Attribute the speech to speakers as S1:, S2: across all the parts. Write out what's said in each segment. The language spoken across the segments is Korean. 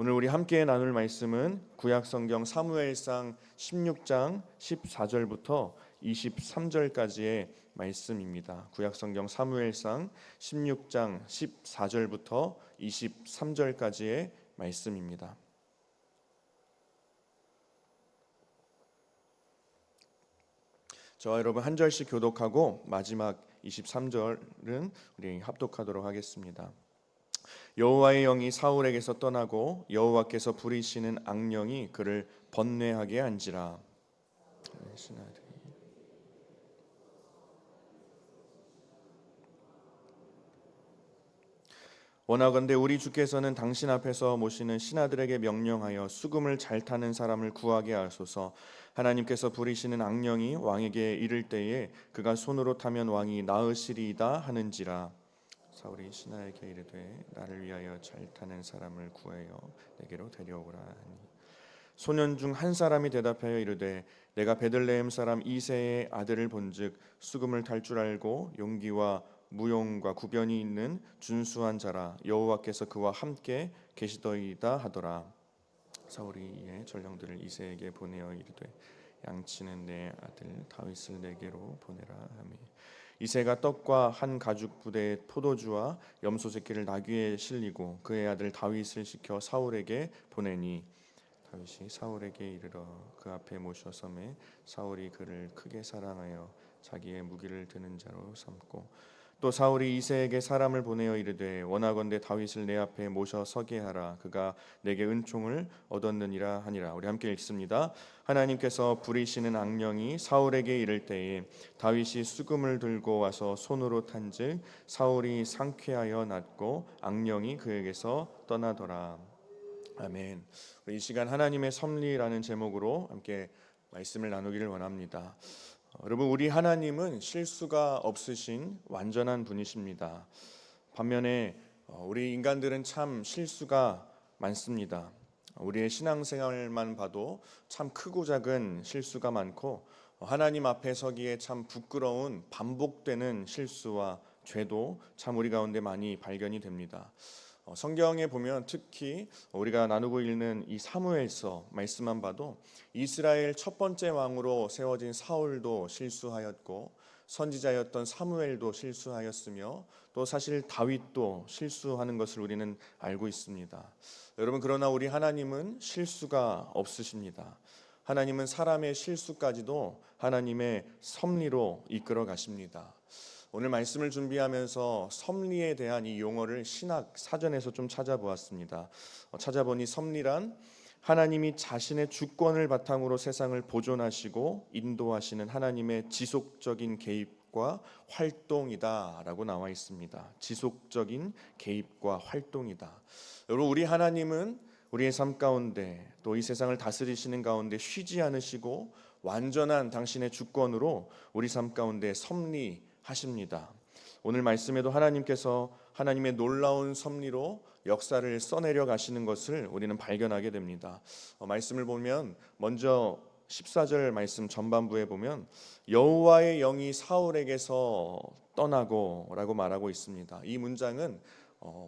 S1: 오늘 우리 함께 나눌 말씀은 구약성경 사무엘상 16장 14절부터 23절까지의 말씀입니다. 구약성경 사무엘상 16장 14절부터 23절까지의 말씀입니다. 저와 여러분 한 절씩 교독하고 마지막 23절은 우리 합독하도록 하겠습니다. 여호와의 영이 사울에게서 떠나고 여호와께서 부리시는 악령이 그를 번뇌하게 한지라. 원하건대 우리 주께서는 당신 앞에서 모시는 신하들에게 명령하여 수금을 잘 타는 사람을 구하게 하소서. 하나님께서 부리시는 악령이 왕에게 이를 때에 그가 손으로 타면 왕이 나으시리이다 하는지라. 사울이 신하에게 이르되 나를 위하여 잘 타는 사람을 구하여 내게로 데려오라 하니 소년 중 한 사람이 대답하여 이르되 내가 베들레헴 사람 이새의 아들을 본즉 수금을 탈 줄 알고 용기와 무용과 구변이 있는 준수한 자라. 여호와께서 그와 함께 계시더이다 하더라. 사울이 이에 전령들을 이새에게 보내어 이르되 양치는 내 아들 다윗을 내게로 보내라 하며 이새가 떡과 한 가죽 부대의 포도주와 염소 새끼를 나귀에 실리고 그의 아들 다윗을 시켜 사울에게 보내니 다윗이 사울에게 이르러 그 앞에 모셔섬에 사울이 그를 크게 사랑하여 자기의 무기를 드는 자로 삼고 또 사울이 이새에게 사람을 보내어 이르되 원하건대 다윗을 내 앞에 모셔 서게 하라. 그가 내게 은총을 얻었느니라 하니라. 우리 함께 읽습니다. 하나님께서 부리시는 악령이 사울에게 이를 때에 다윗이 수금을 들고 와서 손으로 탄즉 사울이 상쾌하여 낫고 악령이 그에게서 떠나더라. 아멘. 이 시간 하나님의 섭리라는 제목으로 함께 말씀을 나누기를 원합니다. 여러분, 우리 하나님은 실수가 없으신 완전한 분이십니다. 반면에 우리 인간들은 참 실수가 많습니다. 우리의 신앙생활만 봐도 참 크고 작은 실수가 많고 하나님 앞에 서기에 참 부끄러운 반복되는 실수와 죄도 참 우리 가운데 많이 발견이 됩니다. 성경에 보면 특히 우리가 나누고 읽는 이 사무엘서 말씀만 봐도 이스라엘 첫 번째 왕으로 세워진 사울도 실수하였고 선지자였던 사무엘도 실수하였으며 또 사실 다윗도 실수하는 것을 우리는 알고 있습니다. 여러분, 그러나 우리 하나님은 실수가 없으십니다. 하나님은 사람의 실수까지도 하나님의 섭리로 이끌어 가십니다. 오늘 말씀을 준비하면서 섭리에 대한 이 용어를 신학 사전에서 좀 찾아보았습니다. 찾아보니 섭리란 하나님이 자신의 주권을 바탕으로 세상을 보존하시고 인도하시는 하나님의 지속적인 개입과 활동이다라고 나와 있습니다. 지속적인 개입과 활동이다. 여러분, 우리 하나님은 우리의 삶 가운데 또 이 세상을 다스리시는 가운데 쉬지 않으시고 완전한 당신의 주권으로 우리 삶 가운데 섭리하십니다. 오늘 말씀에도 하나님께서 하나님의 놀라운 섭리로 역사를 써내려 가시는 것을 우리는 발견하게 됩니다. 말씀을 보면 먼저 14절 말씀 전반부에 보면 여호와의 영이 사울에게서 떠나고 라고 말하고 있습니다. 이 문장은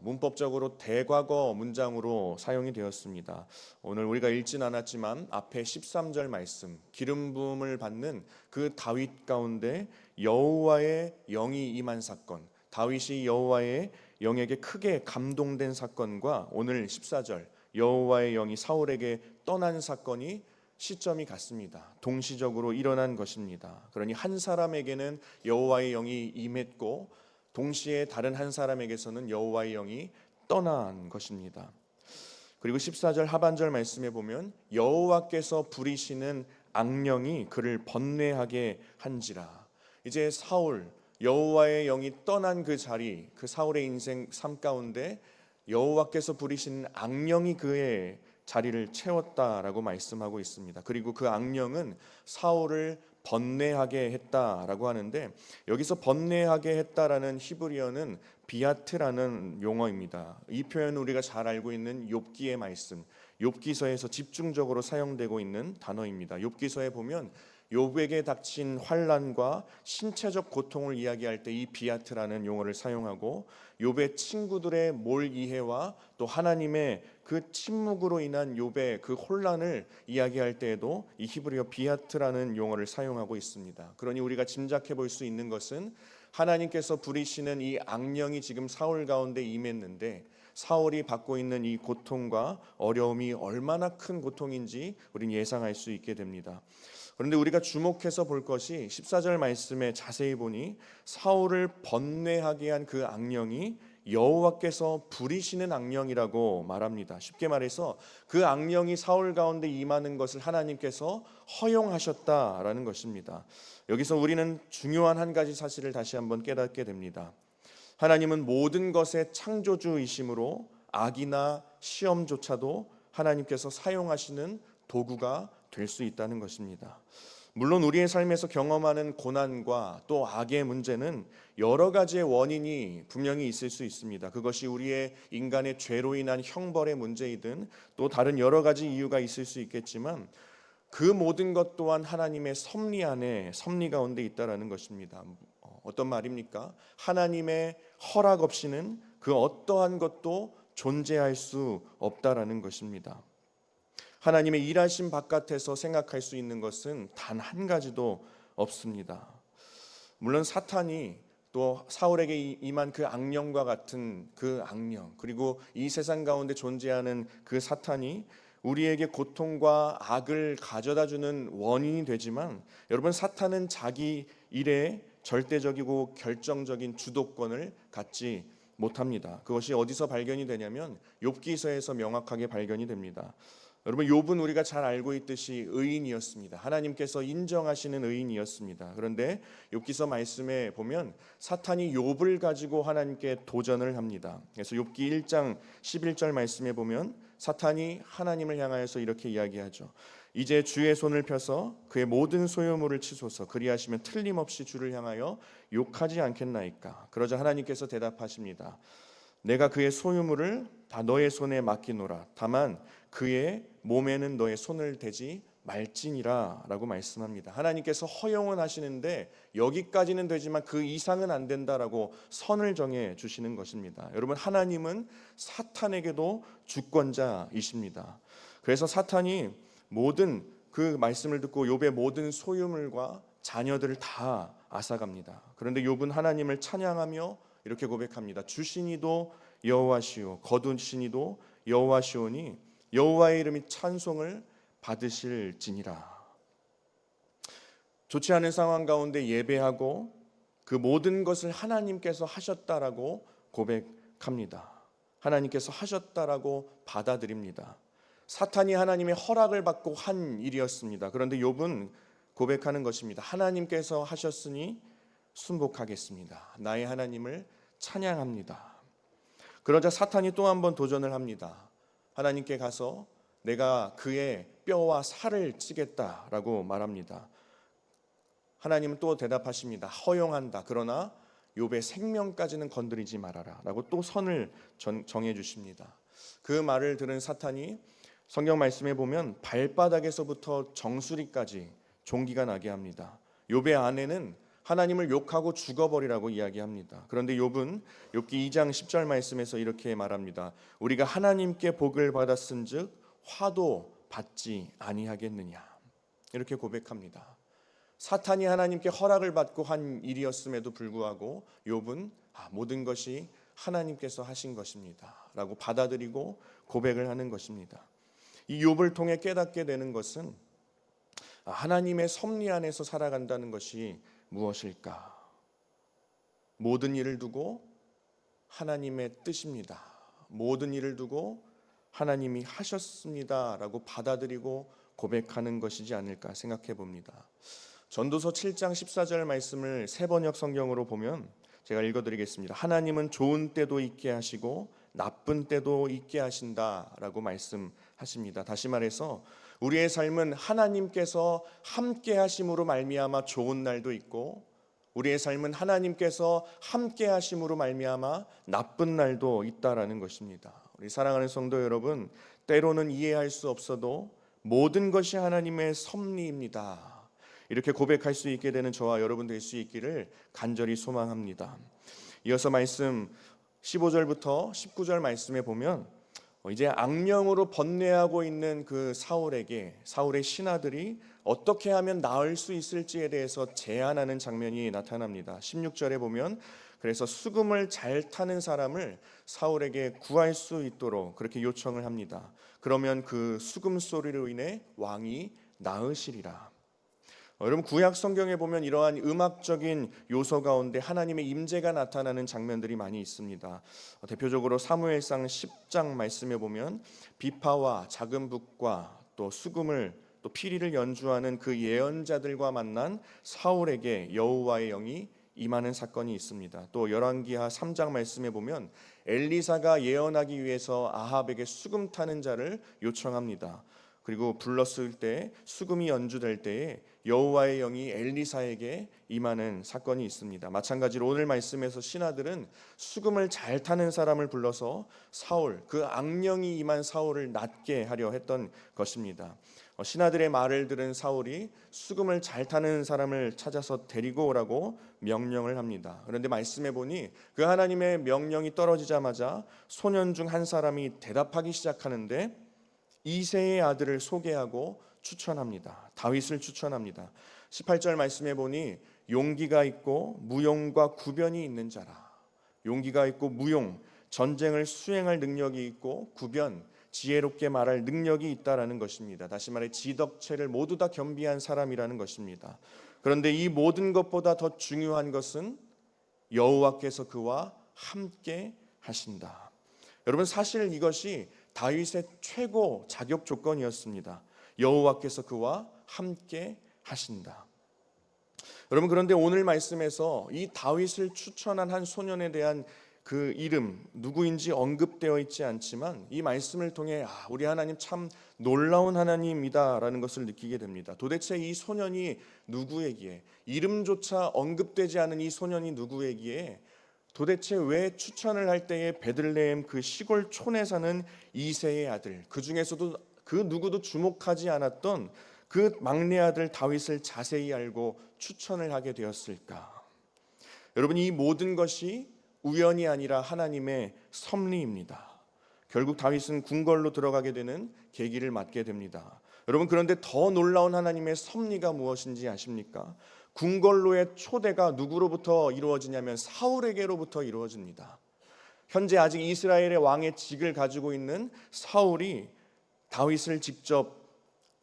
S1: 문법적으로 대과거 문장으로 사용이 되었습니다. 오늘 우리가 읽진 않았지만 앞에 13절 말씀 기름 부음을 받는 그 다윗 가운데 여호와의 영이 임한 사건, 다윗이 여호와의 영에게 크게 감동된 사건과 오늘 14절 여호와의 영이 사울에게 떠난 사건이 시점이 같습니다. 동시적으로 일어난 것입니다. 그러니 한 사람에게는 여호와의 영이 임했고 동시에 다른 한 사람에게서는 여호와의 영이 떠난 것입니다. 그리고 14절 하반절 말씀에 보면 여호와께서 부리시는 악령이 그를 번뇌하게 한지라. 이제 사울, 여호와의 영이 떠난 그 자리, 그 사울의 인생 삶 가운데 여호와께서 부리시는 악령이 그의 자리를 채웠다라고 말씀하고 있습니다. 그리고 그 악령은 사울을 번뇌하게 했다라고 하는데 여기서 번뇌하게 했다라는 히브리어는 비아트라는 용어입니다. 이 표현은 우리가 잘 알고 있는 욥기의 말씀, 욥기서에서 집중적으로 사용되고 있는 단어입니다. 욥기서에 보면 욥에게 닥친 환난과 신체적 고통을 이야기할 때 이 비아트라는 용어를 사용하고, 욥의 친구들의 몰이해와 또 하나님의 그 침묵으로 인한 욥의 그 혼란을 이야기할 때에도 이 히브리어 비아트라는 용어를 사용하고 있습니다. 그러니 우리가 짐작해 볼 수 있는 것은 하나님께서 부리시는 이 악령이 지금 사울 가운데 임했는데, 사울이 받고 있는 이 고통과 어려움이 얼마나 큰 고통인지 우리는 예상할 수 있게 됩니다. 그런데 우리가 주목해서 볼 것이 14절 말씀에 자세히 보니 사울을 번뇌하게 한 그 악령이 여호와께서 부리시는 악령이라고 말합니다. 쉽게 말해서 그 악령이 사울 가운데 임하는 것을 하나님께서 허용하셨다라는 것입니다. 여기서 우리는 중요한 한 가지 사실을 다시 한번 깨닫게 됩니다. 하나님은 모든 것의 창조주이심으로 악이나 시험조차도 하나님께서 사용하시는 도구가 될 수 있다는 것입니다. 물론 우리의 삶에서 경험하는 고난과 또 악의 문제는 여러 가지의 원인이 분명히 있을 수 있습니다. 그것이 우리의 인간의 죄로 인한 형벌의 문제이든 또 다른 여러 가지 이유가 있을 수 있겠지만, 그 모든 것 또한 하나님의 섭리 안에, 섭리 가운데 있다라는 것입니다. 어떤 말입니까? 하나님의 허락 없이는 그 어떠한 것도 존재할 수 없다라는 것입니다. 하나님의 일하심 바깥에서 생각할 수 있는 것은 단 한 가지도 없습니다. 물론 사탄이 또 사울에게 임한 그 악령과 같은 그 악령, 그리고 이 세상 가운데 존재하는 그 사탄이 우리에게 고통과 악을 가져다주는 원인이 되지만, 여러분, 사탄은 자기 일에 절대적이고 결정적인 주도권을 갖지 못합니다. 그것이 어디서 발견이 되냐면 욥기서에서 명확하게 발견이 됩니다. 여러분, 욥은 우리가 잘 알고 있듯이 의인이었습니다. 하나님께서 인정하시는 의인이었습니다. 그런데 욥기서 말씀에 보면 사탄이 욥을 가지고 하나님께 도전을 합니다. 그래서 욥기 1장 11절 말씀에 보면 사탄이 하나님을 향하여서 이렇게 이야기하죠. 이제 주의 손을 펴서 그의 모든 소유물을 치소서. 그리하시면 틀림없이 주를 향하여 욕하지 않겠나이까. 그러자 하나님께서 대답하십니다. 내가 그의 소유물을 다 너의 손에 맡기노라. 다만 그의 몸에는 너의 손을 대지 말지니라 라고 말씀합니다. 하나님께서 허용은 하시는데 여기까지는 되지만 그 이상은 안 된다라고 선을 정해 주시는 것입니다. 여러분, 하나님은 사탄에게도 주권자이십니다. 그래서 사탄이 모든 그 말씀을 듣고 욥의 모든 소유물과 자녀들을 다 앗아갑니다. 그런데 욥은 하나님을 찬양하며 이렇게 고백합니다. 주시니도 여호와시오, 거두시니도 여호와시오니 여호와의 이름이 찬송을 받으실지니라. 좋지 않은 상황 가운데 예배하고 그 모든 것을 하나님께서 하셨다라고 고백합니다. 하나님께서 하셨다라고 받아들입니다. 사탄이 하나님의 허락을 받고 한 일이었습니다. 그런데 욥은 고백하는 것입니다. 하나님께서 하셨으니 순복하겠습니다. 나의 하나님을 찬양합니다. 그러자 사탄이 또 한 번 도전을 합니다. 하나님께 가서 내가 그의 뼈와 살을 찌겠다라고 말합니다. 하나님은 또 대답하십니다. 허용한다. 그러나 욥의 생명까지는 건드리지 말아라 라고 또 선을 정해 주십니다. 그 말을 들은 사탄이 성경 말씀에 보면 발바닥에서부터 정수리까지 종기가 나게 합니다. 욥의 아내는 하나님을 욕하고 죽어버리라고 이야기합니다. 그런데 욥은 욥기 2장 10절 말씀에서 이렇게 말합니다. 우리가 하나님께 복을 받았은즉 화도 받지 아니하겠느냐. 이렇게 고백합니다. 사탄이 하나님께 허락을 받고 한 일이었음에도 불구하고 욥은 모든 것이 하나님께서 하신 것입니다 라고 받아들이고 고백을 하는 것입니다. 이 욥을 통해 깨닫게 되는 것은 하나님의 섭리 안에서 살아간다는 것이 무엇일까? 모든 일을 두고 하나님의 뜻입니다. 모든 일을 두고 하나님이 하셨습니다 라고 받아들이고 고백하는 것이지 않을까 생각해 봅니다. 전도서 7장 14절 말씀을 세번역 성경으로 보면 제가 읽어드리겠습니다. 하나님은 좋은 때도 있게 하시고 나쁜 때도 있게 하신다라고 말씀하십니다. 다시 말해서 우리의 삶은 하나님께서 함께 하심으로 말미암아 좋은 날도 있고, 우리의 삶은 하나님께서 함께 하심으로 말미암아 나쁜 날도 있다라는 것입니다. 우리 사랑하는 성도 여러분, 때로는 이해할 수 없어도 모든 것이 하나님의 섭리입니다. 이렇게 고백할 수 있게 되는 저와 여러분 될 수 있기를 간절히 소망합니다. 이어서 말씀 15절부터 19절 말씀에 보면 이제 악령으로 번뇌하고 있는 그 사울의 신하들이 어떻게 하면 나을 수 있을지에 대해서 제안하는 장면이 나타납니다. 16절에 보면 그래서 수금을 잘 타는 사람을 사울에게 구할 수 있도록 그렇게 요청을 합니다. 그러면 그 수금 소리로 인해 왕이 나으시리라. 여러분 구약 성경에 보면 이러한 음악적인 요소 가운데 하나님의 임재가 나타나는 장면들이 많이 있습니다. 대표적으로 사무엘상 10장 말씀에 보면 비파와 작은 북과 또 수금을 또 피리를 연주하는 그 예언자들과 만난 사울에게 여호와의 영이 임하는 사건이 있습니다. 또 열왕기하 3장 말씀에 보면 엘리사가 예언하기 위해서 아합에게 수금 타는 자를 요청합니다. 그리고 불렀을 때 수금이 연주될 때에 여호와의 영이 엘리사에게 임하는 사건이 있습니다. 마찬가지로 오늘 말씀에서 신하들은 수금을 잘 타는 사람을 불러서 사울, 그 악령이 임한 사울을 낫게 하려 했던 것입니다. 신하들의 말을 들은 사울이 수금을 잘 타는 사람을 찾아서 데리고 오라고 명령을 합니다. 그런데 말씀해 보니 그 하나님의 명령이 떨어지자마자 소년 중 한 사람이 대답하기 시작하는데 이새의 아들을 소개하고 추천합니다. 다윗을 추천합니다. 18절 말씀해 보니 용기가 있고 무용과 구변이 있는 자라. 용기가 있고 무용, 전쟁을 수행할 능력이 있고 구변, 지혜롭게 말할 능력이 있다라는 것입니다. 다시 말해 지덕체를 모두 다 겸비한 사람이라는 것입니다. 그런데 이 모든 것보다 더 중요한 것은 여호와께서 그와 함께 하신다. 여러분 사실 이것이 다윗의 최고 자격 조건이었습니다. 여호와께서 그와 함께 하신다. 여러분 그런데 오늘 말씀에서 이 다윗을 추천한 한 소년에 대한 그 이름 누구인지 언급되어 있지 않지만 이 말씀을 통해 우리 하나님 참 놀라운 하나님이다라는 것을 느끼게 됩니다. 도대체 이 소년이 누구이기에, 이름조차 언급되지 않은 이 소년이 누구이기에 도대체 왜 추천을 할 때에 베들레헴 그 시골 촌에 사는 이새의 아들, 그 중에서도 그 누구도 주목하지 않았던 그 막내 아들 다윗을 자세히 알고 추천을 하게 되었을까? 여러분 이 모든 것이 우연이 아니라 하나님의 섭리입니다. 결국 다윗은 궁궐로 들어가게 되는 계기를 맞게 됩니다. 여러분 그런데 더 놀라운 하나님의 섭리가 무엇인지 아십니까? 궁궐로의 초대가 누구로부터 이루어지냐면 사울에게로부터 이루어집니다. 현재 아직 이스라엘의 왕의 직을 가지고 있는 사울이 다윗을 직접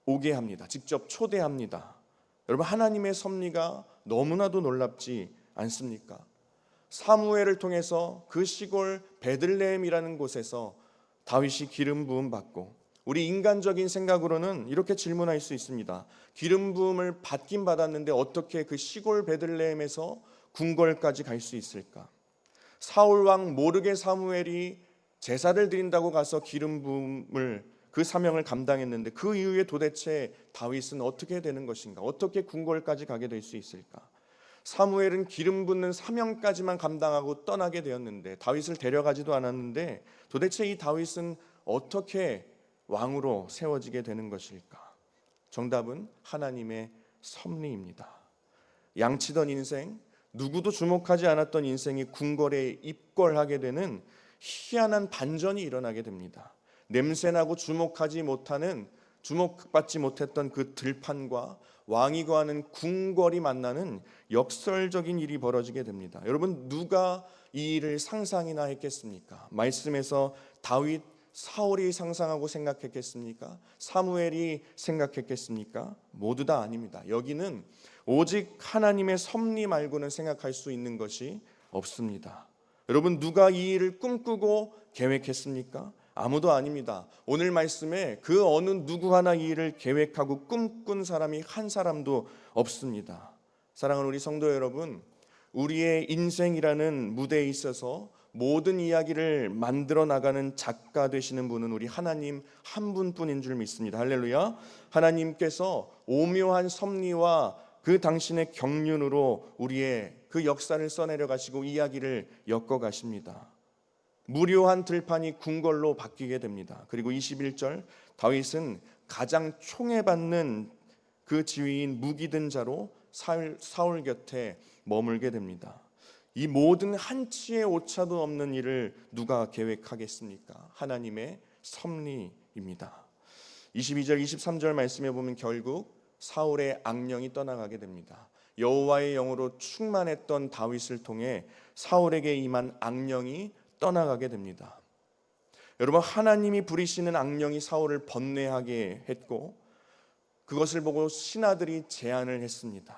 S1: 오게 합니다. 직접 초대합니다. 여러분 하나님의 섭리가 너무나도 놀랍지 않습니까? 사무엘을 통해서 그 시골 베들레헴이라는 곳에서 다윗이 기름 부음 받고, 우리 인간적인 생각으로는 이렇게 질문할 수 있습니다. 기름 부음을 받긴 받았는데 어떻게 그 시골 베들레헴에서 궁궐까지 갈 수 있을까? 사울 왕 모르게 사무엘이 제사를 드린다고 가서 기름 부음을 그 사명을 감당했는데 그 이후에 도대체 다윗은 어떻게 되는 것인가? 어떻게 궁궐까지 가게 될 수 있을까? 사무엘은 기름 붓는 사명까지만 감당하고 떠나게 되었는데 다윗을 데려가지도 않았는데 도대체 이 다윗은 어떻게 왕으로 세워지게 되는 것일까? 정답은 하나님의 섭리입니다. 양치던 인생, 누구도 주목하지 않았던 인생이 궁궐에 입궐하게 되는 희한한 반전이 일어나게 됩니다. 냄새나고 주목받지 못했던 그 들판과 왕이 거하는 궁궐이 만나는 역설적인 일이 벌어지게 됩니다. 여러분 누가 이 일을 상상이나 했겠습니까? 말씀에서 다윗, 사울이 상상하고 생각했겠습니까? 사무엘이 생각했겠습니까? 모두 다 아닙니다. 여기는 오직 하나님의 섭리 말고는 생각할 수 있는 것이 없습니다. 여러분 누가 이 일을 꿈꾸고 계획했습니까? 아무도 아닙니다. 오늘 말씀에 그 어느 누구 하나 이 일을 계획하고 꿈꾼 사람이 한 사람도 없습니다. 사랑하는 우리 성도 여러분, 우리의 인생이라는 무대에 있어서 모든 이야기를 만들어 나가는 작가 되시는 분은 우리 하나님 한 분뿐인 줄 믿습니다. 할렐루야. 하나님께서 오묘한 섭리와 그 당신의 경륜으로 우리의 그 역사를 써내려 가시고 이야기를 엮어 가십니다. 무료한 들판이 궁궐로 바뀌게 됩니다. 그리고 21절 다윗은 가장 총애받는 그 지위인 무기 든 자로 사울 곁에 머물게 됩니다. 이 모든 한치의 오차도 없는 일을 누가 계획하겠습니까? 하나님의 섭리입니다. 22절 23절 말씀에 보면 결국 사울의 악령이 떠나가게 됩니다. 여호와의 영으로 충만했던 다윗을 통해 사울에게 임한 악령이 떠나가게 됩니다. 여러분, 하나님이 부리시는 악령이 사울을 번뇌하게 했고 그것을 보고 신하들이 제안을 했습니다.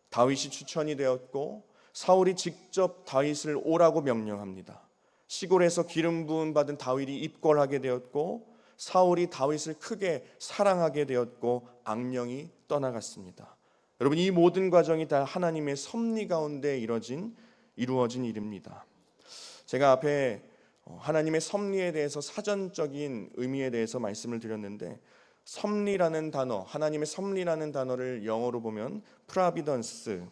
S1: 다윗이 추천이 되었고 사울이 직접 다윗을 오라고 명령합니다. 시골에서 기름 부음 받은 다윗이 입궐하게 되었고 사울이 다윗을 크게 사랑하게 되었고 악령이 떠나갔습니다. 여러분, 이 모든 과정이 다 하나님의 섭리 가운데 이루어진 일입니다. 제가 앞에 하나님의 섭리에 대해서 사전적인 의미에 대해서 말씀을 드렸는데, 섭리라는 단어, 하나님의 섭리라는 단어를 영어로 보면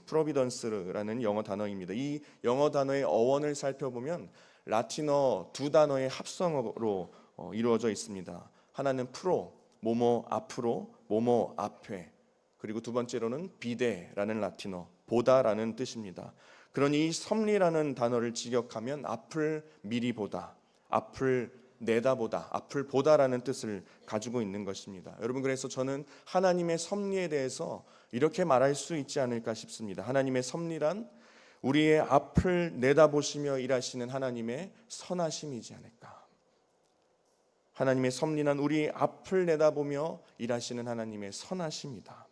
S1: 프로비던스라는 영어 단어입니다. 이 영어 단어의 어원을 살펴보면 라틴어 두 단어의 합성어로 이루어져 있습니다. 하나는 프로, 뭐뭐 앞으로, 뭐뭐 앞에, 그리고 두 번째로는 비데라는 라틴어, 보다라는 뜻입니다. 그러니 이 섭리라는 단어를 직역하면 앞을 미리 보다, 앞을 내다보다, 앞을 보다라는 뜻을 가지고 있는 것입니다. 여러분, 그래서 저는 하나님의 섭리에 대해서 이렇게 말할 수 있지 않을까 싶습니다. 하나님의 섭리란 우리의 앞을 내다보시며 일하시는 하나님의 선하심이지 않을까. 하나님의 섭리란 우리 앞을 내다보며 일하시는 하나님의 선하심이다.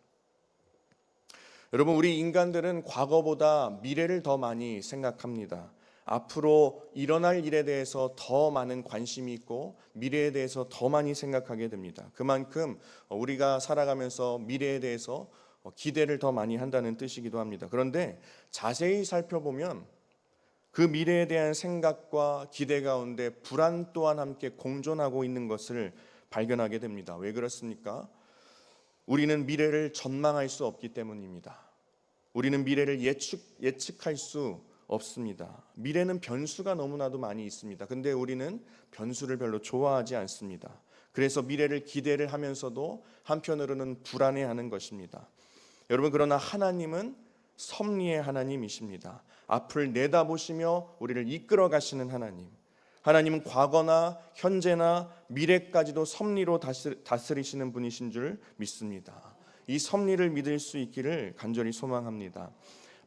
S1: 여러분, 우리 인간들은 과거보다 미래를 더 많이 생각합니다. 앞으로 일어날 일에 대해서 더 많은 관심이 있고 미래에 대해서 더 많이 생각하게 됩니다. 그만큼 우리가 살아가면서 미래에 대해서 기대를 더 많이 한다는 뜻이기도 합니다. 그런데 자세히 살펴보면 그 미래에 대한 생각과 기대 가운데 불안 또한 함께 공존하고 있는 것을 발견하게 됩니다. 왜 그렇습니까? 우리는 미래를 전망할 수 없기 때문입니다. 우리는 미래를 예측할 수 없습니다. 미래는 변수가 너무나도 많이 있습니다. 근데 우리는 변수를 별로 좋아하지 않습니다. 그래서 미래를 기대를 하면서도 한편으로는 불안해하는 것입니다. 여러분, 그러나 하나님은 섭리의 하나님이십니다. 앞을 내다보시며 우리를 이끌어 가시는 하나님. 하나님은 과거나 현재나 미래까지도 섭리로 다스리시는 분이신 줄 믿습니다. 이 섭리를 믿을 수 있기를 간절히 소망합니다.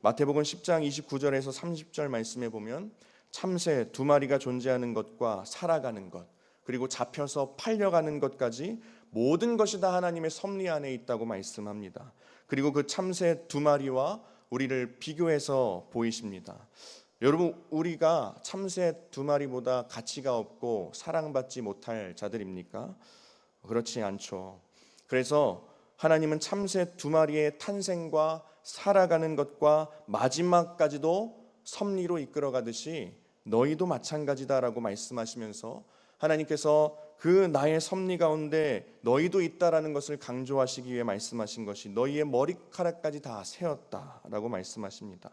S1: 마태복음 10장 29절에서 30절 말씀에 보면 참새 두 마리가 존재하는 것과 살아가는 것, 그리고 잡혀서 팔려가는 것까지 모든 것이 다 하나님의 섭리 안에 있다고 말씀합니다. 그리고 그 참새 두 마리와 우리를 비교해서 보이십니다. 여러분, 우리가 참새 두 마리보다 가치가 없고 사랑받지 못할 자들입니까? 그렇지 않죠. 그래서 하나님은 참새 두 마리의 탄생과 살아가는 것과 마지막까지도 섭리로 이끌어가듯이 너희도 마찬가지다라고 말씀하시면서 하나님께서 그 나의 섭리 가운데 너희도 있다라는 것을 강조하시기 위해 말씀하신 것이 너희의 머리카락까지 다 세었다라고 말씀하십니다.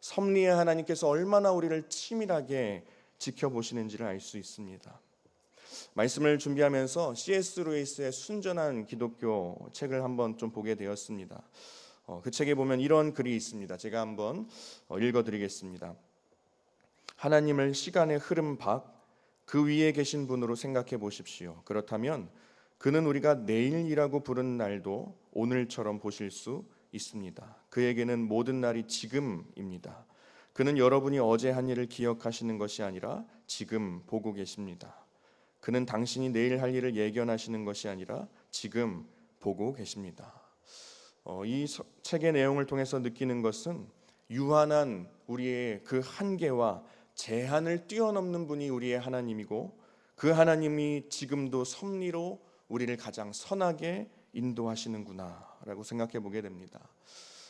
S1: 섭리의 하나님께서 얼마나 우리를 치밀하게 지켜보시는지를 알 수 있습니다. 말씀을 준비하면서 C.S. 루이스의 순전한 기독교 책을 한번 좀 보게 되었습니다. 그 책에 보면 이런 글이 있습니다. 제가 한번 읽어드리겠습니다. 하나님을 시간의 흐름 밖 그 위에 계신 분으로 생각해 보십시오. 그렇다면 그는 우리가 내일이라고 부르는 날도 오늘처럼 보실 수 있습니다. 그에게는 모든 날이 지금입니다. 그는 여러분이 어제 한 일을 기억하시는 것이 아니라 지금 보고 계십니다. 그는 당신이 내일 할 일을 예견하시는 것이 아니라 지금 보고 계십니다. 이 책의 내용을 통해서 느끼는 것은 유한한 우리의 그 한계와 제한을 뛰어넘는 분이 우리의 하나님이고 그 하나님이 지금도 섭리로 우리를 가장 선하게 인도하시는구나라고 생각해 보게 됩니다.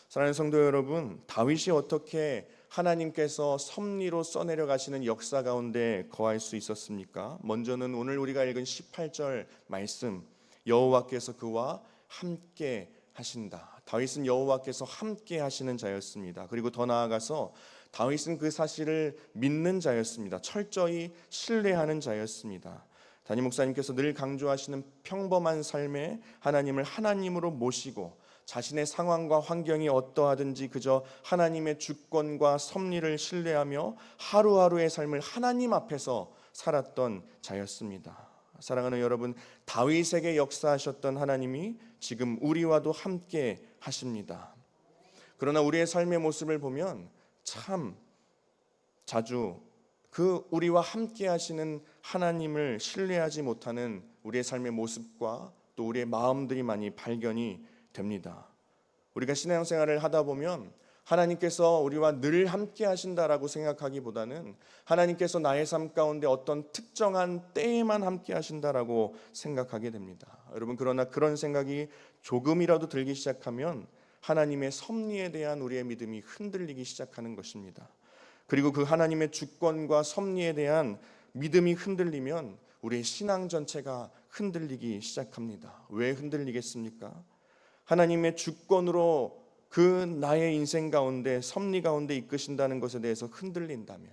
S1: 사랑하는 성도 여러분, 다윗이 어떻게 하나님께서 섭리로 써내려 가시는 역사 가운데 거할 수 있었습니까? 먼저는 오늘 우리가 읽은 18절 말씀, 여호와께서 그와 함께 하신다. 다윗은 여호와께서 함께 하시는 자였습니다. 그리고 더 나아가서 다윗은 그 사실을 믿는 자였습니다. 철저히 신뢰하는 자였습니다. 담임 목사님께서 늘 강조하시는 평범한 삶에 하나님을 하나님으로 모시고 자신의 상황과 환경이 어떠하든지 그저 하나님의 주권과 섭리를 신뢰하며 하루하루의 삶을 하나님 앞에서 살았던 자였습니다. 사랑하는 여러분, 다윗에게 역사하셨던 하나님이 지금 우리와도 함께 하십니다. 그러나 우리의 삶의 모습을 보면 참 자주 그 우리와 함께 하시는 하나님을 신뢰하지 못하는 우리의 삶의 모습과 또 우리의 마음들이 많이 발견이 됩니다. 우리가 신앙생활을 하다 보면 하나님께서 우리와 늘 함께 하신다라고 생각하기보다는 하나님께서 나의 삶 가운데 어떤 특정한 때에만 함께 하신다라고 생각하게 됩니다. 여러분, 그러나 그런 생각이 조금이라도 들기 시작하면 하나님의 섭리에 대한 우리의 믿음이 흔들리기 시작하는 것입니다. 그리고 그 하나님의 주권과 섭리에 대한 믿음이 흔들리면 우리의 신앙 전체가 흔들리기 시작합니다. 왜 흔들리겠습니까? 하나님의 주권으로 그 나의 인생 가운데 섭리 가운데 이끄신다는 것에 대해서 흔들린다면,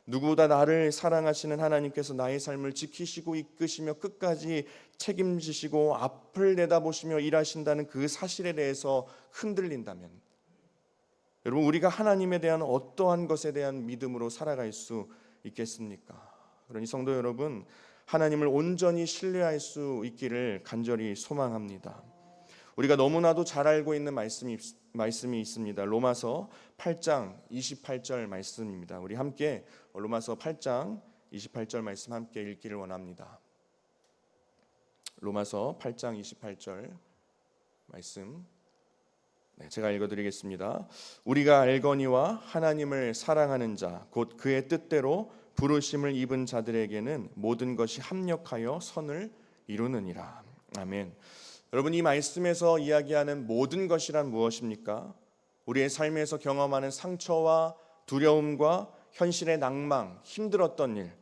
S1: 누구보다 나를 사랑하시는 하나님께서 나의 삶을 지키시고 이끄시며 끝까지 책임지시고 앞을 내다보시며 일하신다는 그 사실에 대해서 흔들린다면, 여러분, 우리가 하나님에 대한 어떠한 것에 대한 믿음으로 살아갈 수 있겠습니까? 그러니 성도 여러분, 하나님을 온전히 신뢰할 수 있기를 간절히 소망합니다. 우리가 너무나도 잘 알고 있는 말씀이 있습니다. 로마서 8장 28절 말씀입니다. 우리 함께 로마서 8장 28절 말씀 함께 읽기를 원합니다. 로마서 8장 28절 말씀, 제가 읽어드리겠습니다. 우리가 알거니와 하나님을 사랑하는 자 곧 그의 뜻대로 부르심을 입은 자들에게는 모든 것이 합력하여 선을 이루느니라. 아멘. 여러분, 이 말씀에서 이야기하는 모든 것이란 무엇입니까? 우리의 삶에서 경험하는 상처와 두려움과 현실의 낭망, 힘들었던 일,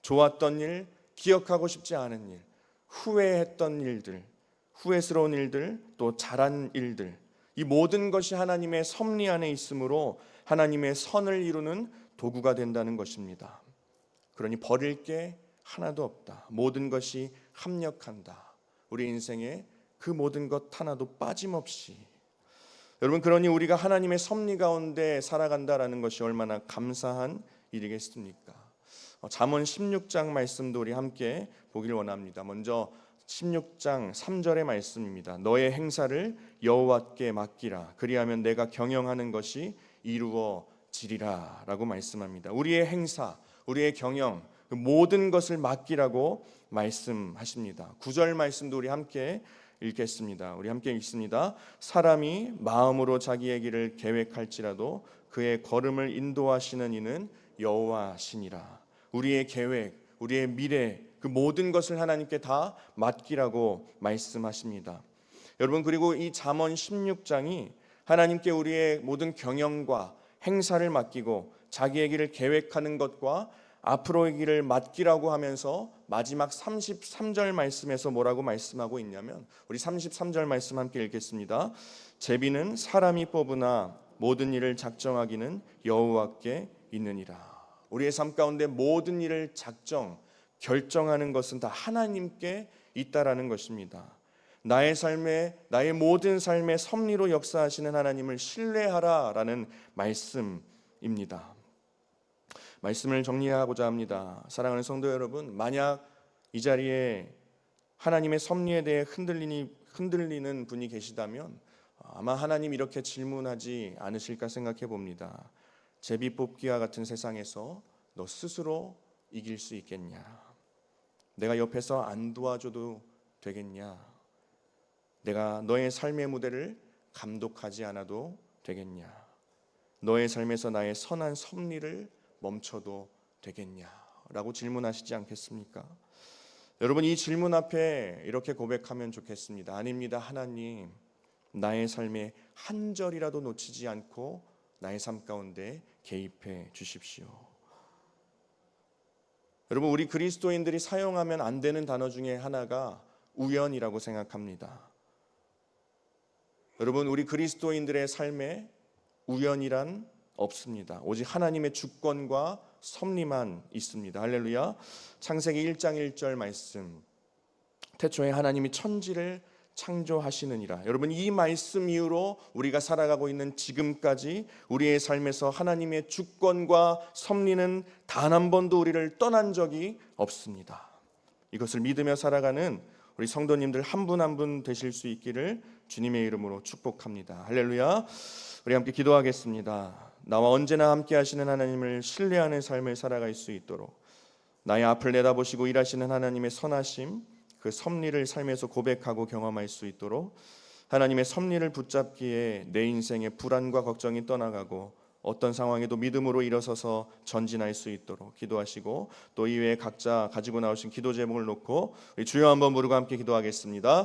S1: 좋았던 일, 기억하고 싶지 않은 일, 후회했던 일들, 후회스러운 일들, 또 잘한 일들, 이 모든 것이 하나님의 섭리 안에 있으므로 하나님의 선을 이루는 도구가 된다는 것입니다. 그러니 버릴 게 하나도 없다. 모든 것이 합력한다. 우리 인생에 그 모든 것 하나도 빠짐없이. 여러분, 그러니 우리가 하나님의 섭리 가운데 살아간다라는 것이 얼마나 감사한 일이겠습니까? 잠언 16장 말씀도 우리 함께 보기를 원합니다. 먼저 16장 3절의 말씀입니다. 너의 행사를 여호와께 맡기라. 그리하면 내가 경영하는 것이 이루어지리라 라고 말씀합니다. 우리의 행사, 우리의 경영, 그 모든 것을 맡기라고 말씀하십니다. 9절 말씀도 우리 함께 읽겠습니다. 우리 함께 읽습니다. 사람이 마음으로 자기의 길을 계획할지라도 그의 걸음을 인도하시는 이는 여호와시니라. 우리의 계획, 우리의 미래, 그 모든 것을 하나님께 다 맡기라고 말씀하십니다. 여러분, 그리고 이 잠언 16장이 하나님께 우리의 모든 경영과 행사를 맡기고 자기의 길을 계획하는 것과 앞으로의 길을 맡기라고 하면서 마지막 33절 말씀에서 뭐라고 말씀하고 있냐면, 우리 33절 말씀 함께 읽겠습니다. 제비는 사람이 뽑으나 모든 일을 작정하기는 여호와께 있느니라. 우리의 삶 가운데 모든 일을 결정하는 것은 다 하나님께 있다라는 것입니다. 나의 모든 삶의 섭리로 역사하시는 하나님을 신뢰하라라는 말씀입니다. 말씀을 정리하고자 합니다. 사랑하는 성도 여러분, 만약 이 자리에 하나님의 섭리에 대해 흔들리는 분이 계시다면 아마 하나님 이렇게 질문하지 않으실까 생각해 봅니다. 제비 뽑기와 같은 세상에서 너 스스로 이길 수 있겠냐? 내가 옆에서 안 도와줘도 되겠냐? 내가 너의 삶의 무대를 감독하지 않아도 되겠냐? 너의 삶에서 나의 선한 섭리를 멈춰도 되겠냐? 라고 질문하시지 않겠습니까? 여러분, 이 질문 앞에 이렇게 고백하면 좋겠습니다. 아닙니다. 하나님, 나의 삶에 한 절이라도 놓치지 않고 나의 삶 가운데 개입해 주십시오. 여러분, 우리 그리스도인들이 사용하면 안 되는 단어 중에 하나가 우연이라고 생각합니다. 여러분, 우리 그리스도인들의 삶에 우연이란 없습니다. 오직 하나님의 주권과 섭리만 있습니다. 할렐루야. 창세기 1장 1절 말씀. 태초에 하나님이 천지를 창조하시느니라. 여러분, 이 말씀 이후로 우리가 살아가고 있는 지금까지 우리의 삶에서 하나님의 주권과 섭리는 단 한 번도 우리를 떠난 적이 없습니다. 이것을 믿으며 살아가는 우리 성도님들 한 분 한 분 되실 수 있기를 주님의 이름으로 축복합니다. 할렐루야. 우리 함께 기도하겠습니다. 나와 언제나 함께 하시는 하나님을 신뢰하는 삶을 살아갈 수 있도록, 나의 앞을 내다보시고 일하시는 하나님의 선하심, 그 섭리를 삶에서 고백하고 경험할 수 있도록, 하나님의 섭리를 붙잡기에 내 인생의 불안과 걱정이 떠나가고 어떤 상황에도 믿음으로 일어서서 전진할 수 있도록 기도하시고, 또 이외에 각자 가지고 나오신 기도 제목을 놓고 우리 주여 한번 부르고 함께 기도하겠습니다.